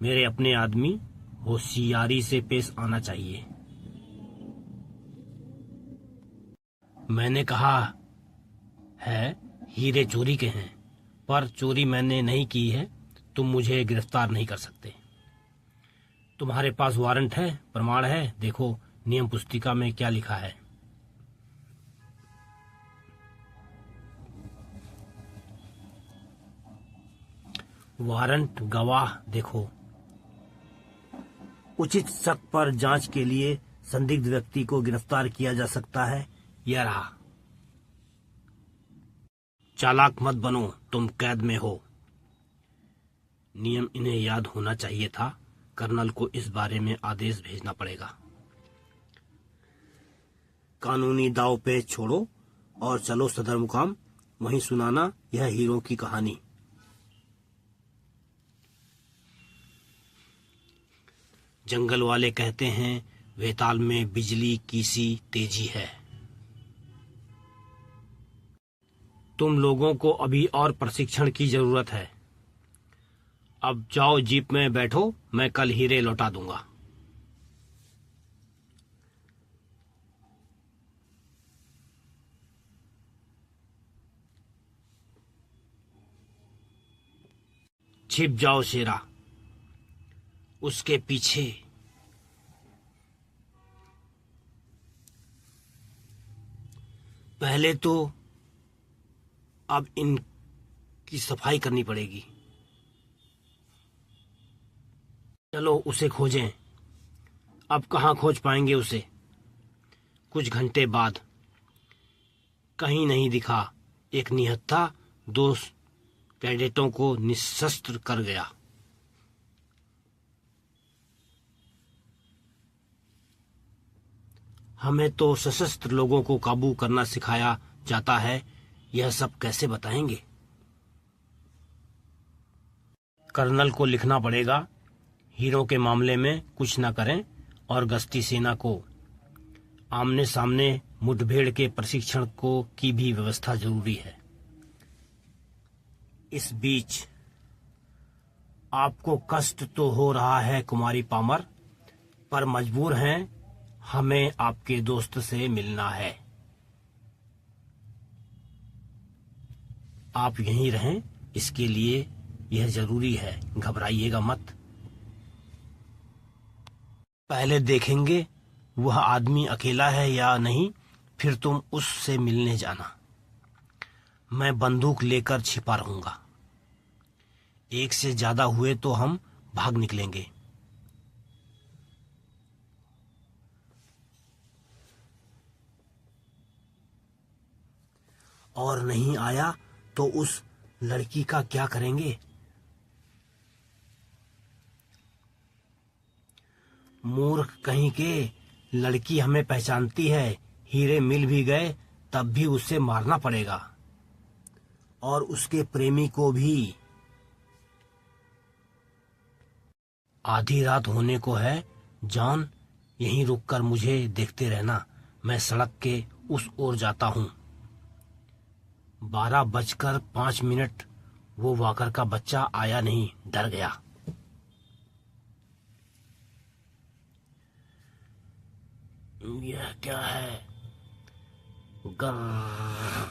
मेरे अपने आदमी, होशियारी से पेश आना चाहिए। मैंने कहा है हीरे चोरी के हैं, पर चोरी मैंने नहीं की है। तुम मुझे गिरफ्तार नहीं कर सकते। तुम्हारे पास वारंट है, प्रमाण है? देखो नियम पुस्तिका में क्या लिखा है। वारंट, गवाह देखो। उचित शक पर जांच के लिए संदिग्ध व्यक्ति को गिरफ्तार किया जा सकता है। यह रहा। चालाक मत बनो, तुम कैद में हो। नियम इन्हें याद होना चाहिए था। कर्नल को इस बारे में आदेश भेजना पड़ेगा। कानूनी दाव पेच छोड़ो और चलो सदर मुकाम, वहीं सुनाना यह हीरो की कहानी। जंगल वाले कहते हैं वेताल में बिजली की सी तेजी है। तुम लोगों को अभी और प्रशिक्षण की जरूरत है। अब जाओ जीप में बैठो, मैं कल हीरे लौटा दूंगा। छिप जाओ शेरा, उसके पीछे। पहले तो अब इनकी सफाई करनी पड़ेगी। चलो उसे खोजें। अब कहाँ खोज पाएंगे उसे? कुछ घंटे बाद कहीं नहीं दिखा। एक निहत्था 2 कैडेटों को निशस्त्र कर गया। हमें तो सशस्त्र लोगों को काबू करना सिखाया जाता है, यह सब कैसे बताएंगे? कर्नल को लिखना पड़ेगा हीरो के मामले में कुछ न करें और गश्ती सेना को आमने सामने मुठभेड़ के प्रशिक्षण को की भी व्यवस्था जरूरी है। इस बीच आपको कष्ट तो हो रहा है कुमारी पामर, पर मजबूर हैं, हमें आपके दोस्त से मिलना है। आप यहीं रहें, इसके लिए यह जरूरी है। घबराइएगा मत। पहले देखेंगे वह आदमी अकेला है या नहीं, फिर तुम उससे मिलने जाना। मैं बंदूक लेकर छिपा रहूंगा। एक से ज्यादा हुए तो हम भाग निकलेंगे। और नहीं आया तो उस लड़की का क्या करेंगे? मूर्ख कहीं के, लड़की हमें पहचानती है। हीरे मिल भी गए तब भी उसे मारना पड़ेगा, और उसके प्रेमी को भी। आधी रात होने को है। जॉन, यहीं रुककर मुझे देखते रहना। मैं सड़क के उस ओर जाता हूँ। 12:05। वो वाकर का बच्चा आया नहीं, डर गया। यह क्या है? गर्र।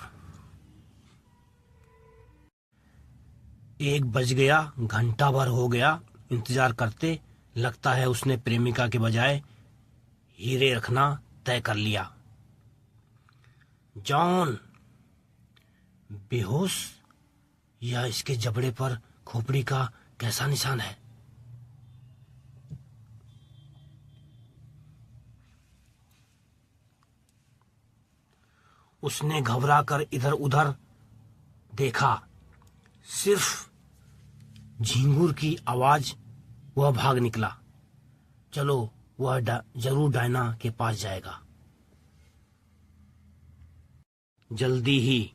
1 बज गया। घंटा भर हो गया इंतजार करते। लगता है उसने प्रेमिका के बजाय हीरे रखना तय कर लिया। जॉन बेहोश, या इसके जबड़े पर खोपड़ी का कैसा निशान है? उसने घबराकर इधर उधर देखा। सिर्फ झिंगुर की आवाज। वह भाग निकला। चलो, वह जरूर डायना के पास जाएगा। जल्दी ही।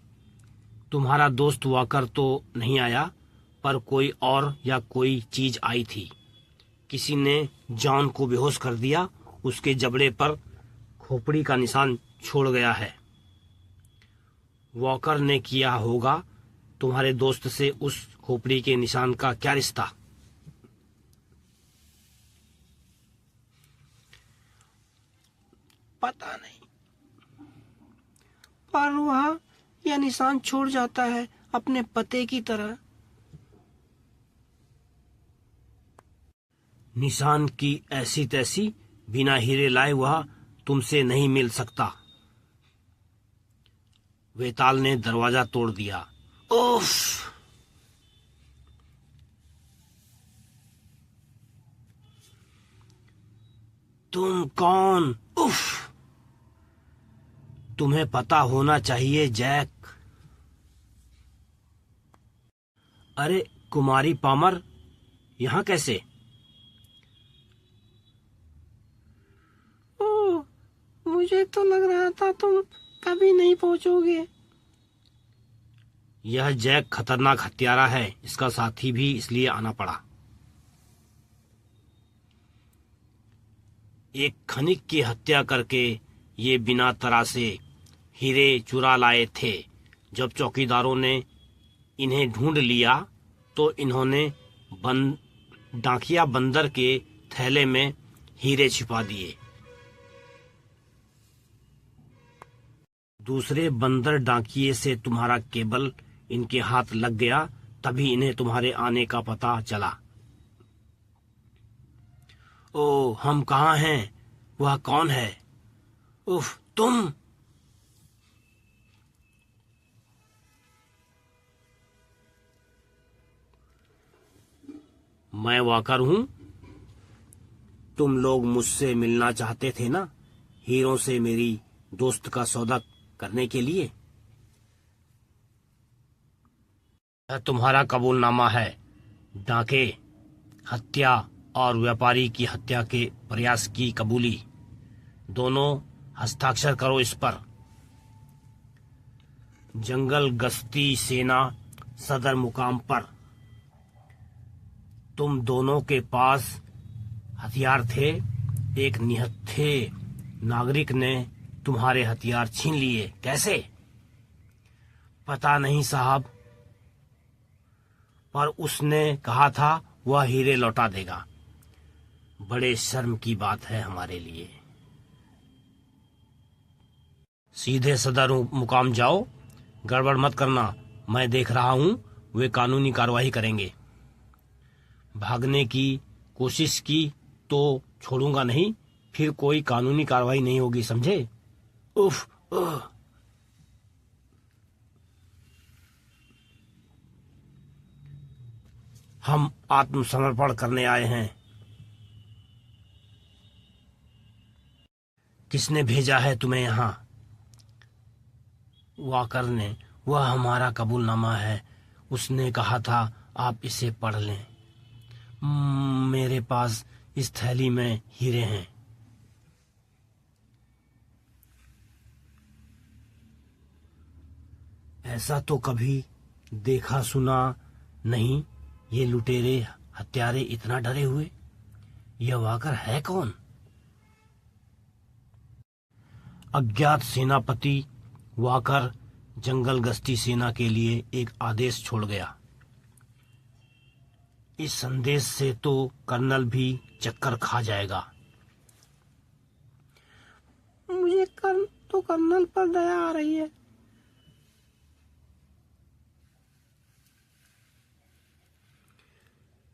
तुम्हारा दोस्त वाकर तो नहीं आया, पर कोई और या कोई चीज आई थी। किसी ने जॉन को बेहोश कर दिया। उसके जबड़े पर खोपड़ी का निशान छोड़ गया है। वॉकर ने किया होगा। तुम्हारे दोस्त से उस खोपड़ी के निशान का क्या रिश्ता? पता नहीं, पर वह यह निशान छोड़ जाता है अपने पते की तरह। निशान की ऐसी तैसी, बिना हीरे लाए वह तुमसे नहीं मिल सकता। वेताल ने दरवाजा तोड़ दिया। उफ! तुम कौन? उफ! तुम्हें पता होना चाहिए जैक। अरे कुमारी पामर, यहाँ कैसे? ओह, मुझे तो लग रहा था तुम कभी नहीं पहुंचोगे। यह जैक खतरनाक हत्यारा है, इसका साथी भी इसलिए आना पड़ा। एक खनिक की हत्या करके ये बिना तरासे हीरे चुरा लाए थे। जब चौकीदारों ने इन्हें ढूंढ लिया तो इन्होंने डाकिया बंदर के थैले में हीरे छिपा दिए। दूसरे बंदर डाकिये से तुम्हारा केबल इनके हाथ लग गया, तभी इन्हें तुम्हारे आने का पता चला। ओ, हम कहाँ हैं? वह कौन है? उफ, तुम! मैं वॉकर हूं। तुम लोग मुझसे मिलना चाहते थे ना, हीरो से मेरी दोस्त का सौदा करने के लिए। यह तुम्हारा कबूलनामा है। डाके, हत्या और व्यापारी की हत्या के प्रयास की कबूली। दोनों हस्ताक्षर करो इस पर। जंगल गश्ती सेना सदर मुकाम पर। तुम दोनों के पास हथियार थे। एक निहत्थे नागरिक ने तुम्हारे हथियार छीन लिए। कैसे? पता नहीं साहब, पर उसने कहा था वह हीरे लौटा देगा। बड़े शर्म की बात है हमारे लिए। सीधे सदर मुकाम जाओ, गड़बड़ मत करना। मैं देख रहा हूं, वे कानूनी कार्रवाई करेंगे। भागने की कोशिश की तो छोड़ूंगा नहीं, फिर कोई कानूनी कार्रवाई नहीं होगी, समझे? उफ! हम आत्मसमर्पण करने आए हैं। किसने भेजा है तुम्हें यहाँ? वॉकर ने। वह हमारा कबूलनामा है। उसने कहा था आप इसे पढ़ लें। मेरे पास इस थैली में हीरे हैं। ऐसा तो कभी देखा सुना नहीं। ये लुटेरे हत्यारे इतना डरे हुए। यह वॉकर है कौन? अज्ञात सेनापति वॉकर जंगल गश्ती सेना के लिए एक आदेश छोड़ गया। इस संदेश से तो कर्नल भी चक्कर खा जाएगा। मुझे कर्नल पर दया आ रही है।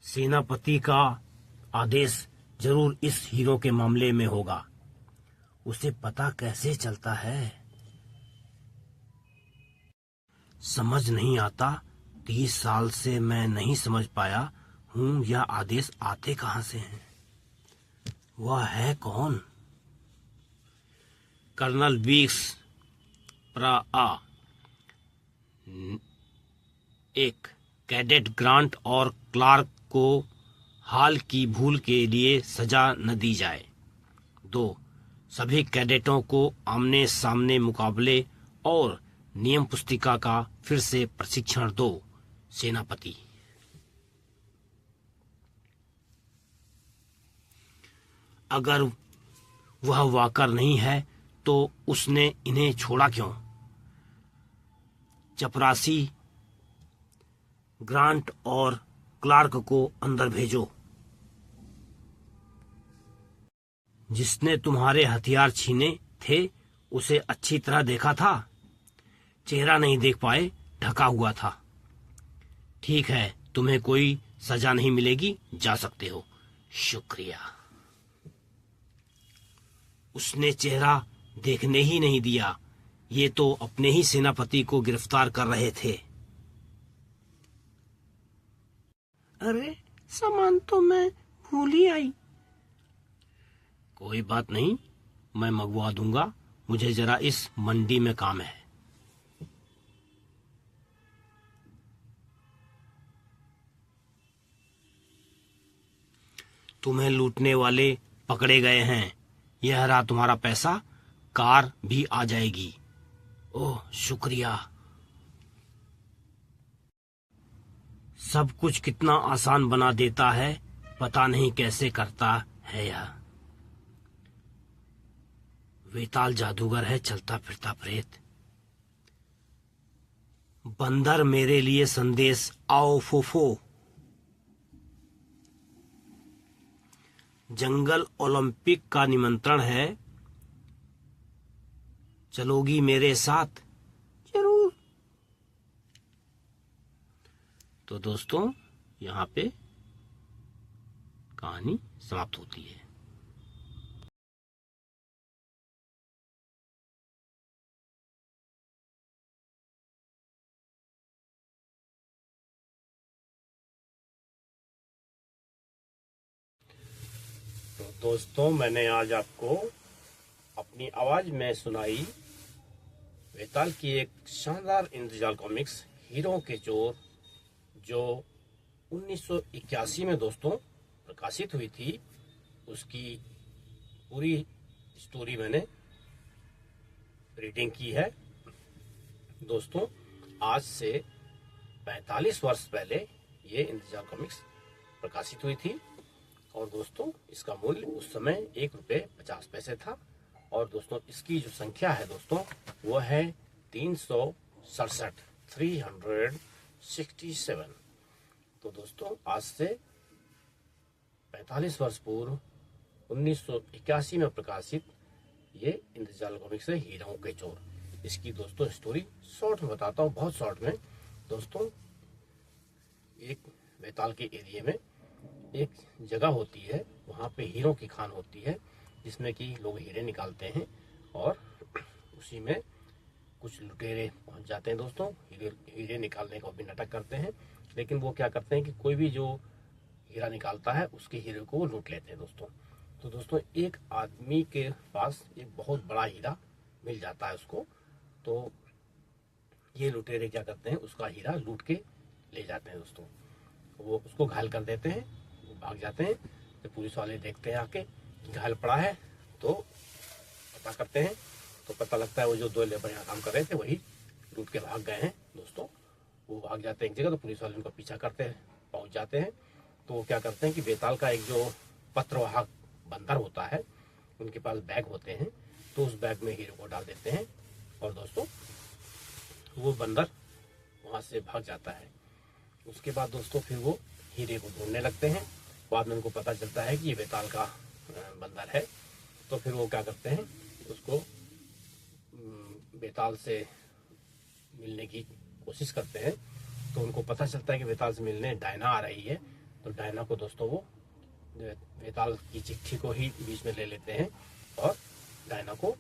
सेनापति का आदेश जरूर इस हीरो के मामले में होगा। उसे पता कैसे चलता है? समझ नहीं आता। 30 साल से मैं नहीं समझ पाया हूं यह आदेश आते कहां से हैं। वह है कौन? कर्नल वीक्स प्रा एक कैडेट ग्रांट और क्लार्क को हाल की भूल के लिए सजा न दी जाए। 2. सभी कैडेटों को आमने सामने मुकाबले और नियम पुस्तिका का फिर से प्रशिक्षण दो। सेनापति। अगर वह वॉकर नहीं है तो उसने इन्हें छोड़ा क्यों? चपरासी ग्रांट और क्लार्क को अंदर भेजो। जिसने तुम्हारे हथियार छीने थे उसे अच्छी तरह देखा था? चेहरा नहीं देख पाए, ढका हुआ था। ठीक है, तुम्हें कोई सजा नहीं मिलेगी, जा सकते हो। शुक्रिया। उसने चेहरा देखने ही नहीं दिया। ये तो अपने ही सेनापति को गिरफ्तार कर रहे थे। अरे सामान तो मैं भूल ही आई। कोई बात नहीं, मैं मंगवा दूंगा। मुझे जरा इस मंडी में काम है। तुम्हें लूटने वाले पकड़े गए हैं। यह रहा तुम्हारा पैसा। कार भी आ जाएगी। ओह, शुक्रिया। सब कुछ कितना आसान बना देता है, पता नहीं कैसे करता है यह। वेताल जादूगर है, चलता फिरता प्रेत। बंदर मेरे लिए संदेश, आओ फोफो। जंगल ओलंपिक का निमंत्रण है, चलोगी मेरे साथ? जरूर। तो दोस्तों, यहाँ पे कहानी समाप्त होती है। तो दोस्तों, मैंने आज आपको अपनी आवाज में सुनाई वेताल की एक शानदार इंद्रजाल कॉमिक्स हीरो के चोर, जो 1981 में दोस्तों प्रकाशित हुई थी। उसकी पूरी स्टोरी मैंने रीडिंग की है। दोस्तों, आज से 45 वर्ष पहले ये इंद्रजाल कॉमिक्स प्रकाशित हुई थी। और दोस्तों, इसका मूल्य उस समय ₹1.50 था। और दोस्तों, इसकी जो संख्या है दोस्तों, वो है 367, 367। तो दोस्तों, आज से 45 वर्ष पूर्व 1981 में प्रकाशित ये इंद्रजाल कॉमिक्स है हीरों के चोर। इसकी दोस्तों स्टोरी शॉर्ट में बताता हूँ, बहुत शॉर्ट में। दोस्तों, एक वेताल के एरिया में एक जगह होती है, वहाँ पे हीरों की खान होती है, जिसमें कि लोग हीरे निकालते हैं। और उसी में कुछ लुटेरे पहुंच जाते हैं दोस्तों, हीरे निकालने का भी नाटक करते हैं। लेकिन वो क्या करते हैं कि कोई भी जो हीरा निकालता है उसके हीरे को वो लूट लेते हैं दोस्तों। तो दोस्तों, एक आदमी के पास एक बहुत बड़ा हीरा मिल जाता है उसको। तो ये लुटेरे क्या करते हैं, उसका हीरा लूट के ले जाते हैं दोस्तों। वो उसको घायल कर देते हैं, वो भाग जाते हैं। तो पुलिस वाले देखते हैं आके कि घायल पड़ा है, तो पता करते हैं। तो पता लगता है वो जो 2 लेबर यहाँ काम कर रहे थे वही लूट के भाग गए हैं दोस्तों। वो भाग जाते हैं एक जगह, तो पुलिस वाले उनका पीछा करते हैं, पहुंच जाते हैं। तो वो क्या करते हैं कि वेताल का एक जो पत्रवाहक बंदर होता है, उनके पास बैग होते हैं, तो उस बैग में हीरो को डाल देते हैं। और दोस्तों, वो बंदर वहां से भाग जाता है। उसके बाद दोस्तों फिर वो हीरे को ढूंढने लगते हैं। बाद में उनको पता चलता है कि ये वेताल का बंदर है। तो फिर वो क्या करते हैं, उसको वेताल से मिलने की कोशिश करते हैं। तो उनको पता चलता है कि वेताल से मिलने डायना आ रही है। तो डायना को दोस्तों वो वेताल की चिट्ठी को ही बीच में ले लेते हैं और डायना को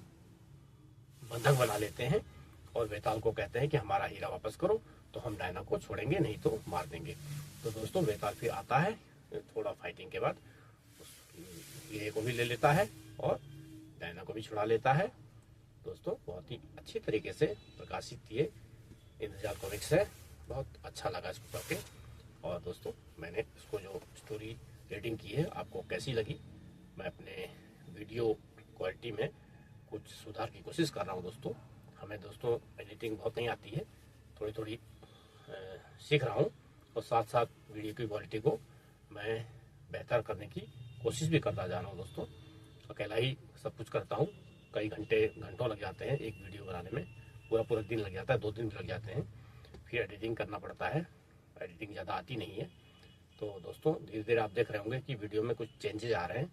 बंधक बना लेते हैं। और वेताल को कहते हैं कि हमारा हीरा वापस करो, तो हम डायना को छोड़ेंगे, नहीं तो मार देंगे। तो दोस्तों, वेताल फिर आता है, थोड़ा फाइटिंग के बाद उस हीरे को भी ले लेता है और डायना को भी छुड़ा लेता है। दोस्तों, बहुत ही अच्छी तरीके से प्रकाशित ये इंद्रजाल कॉमिक्स है। बहुत अच्छा लगा इसको पढ़ के। और दोस्तों, मैंने इसको जो स्टोरी रीडिंग की है, आपको कैसी लगी? मैं अपने वीडियो क्वालिटी में कुछ सुधार की कोशिश कर रहा हूँ दोस्तों। हमें दोस्तों एडिटिंग बहुत नहीं आती है, थोड़ी थोड़ी सीख रहा हूँ। और साथ साथ वीडियो की क्वालिटी को मैं बेहतर करने की कोशिश भी करता जा रहा हूँ दोस्तों। अकेला ही सब कुछ करता हूँ, कई घंटों लग जाते हैं एक वीडियो बनाने में। पूरा दिन लग जाता है, 2 दिन लग जाते हैं। फिर एडिटिंग करना पड़ता है, एडिटिंग ज़्यादा आती नहीं है। तो दोस्तों, धीरे धीरे आप देख रहे होंगे कि वीडियो में कुछ चेंजेज आ रहे हैं।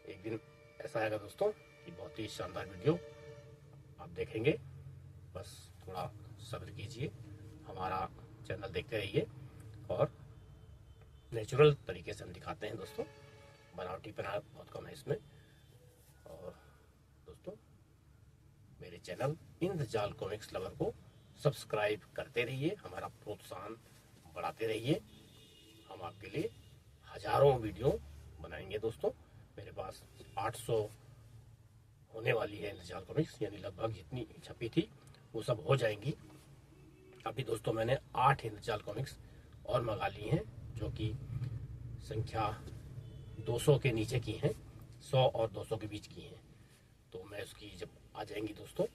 एक दिन ऐसा आएगा दोस्तों कि बहुत ही शानदार वीडियो आप देखेंगे। बस थोड़ा सब्र कीजिए, हमारा चैनल देखते रहिए। और नेचुरल तरीके से हम दिखाते हैं दोस्तों, बनावटीपना बहुत कम है इसमें। और दोस्तों, मेरे चैनल इंद्रजाल कॉमिक्स लवर को सब्सक्राइब करते रहिए, हमारा प्रोत्साहन बढ़ाते रहिए। हम आपके लिए हजारों वीडियो बनाएंगे दोस्तों। मेरे पास 800 होने वाली है इंद्रजाल कॉमिक्स, यानी लगभग जितनी छपी थी वो सब हो जाएंगी। अभी दोस्तों मैंने 8 इंद्रजाल कॉमिक्स और मंगा ली हैं, जो कि संख्या 200 के नीचे की हैं, 100 और 200 के बीच की हैं। तो मैं उसकी जब आ जाएंगी दोस्तों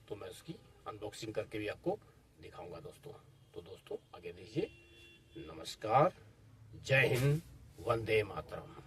तो मैं उसकी अनबॉक्सिंग करके भी आपको दिखाऊंगा दोस्तों। तो दोस्तों आगे दीजिए, नमस्कार, जय हिंद, वंदे मातरम।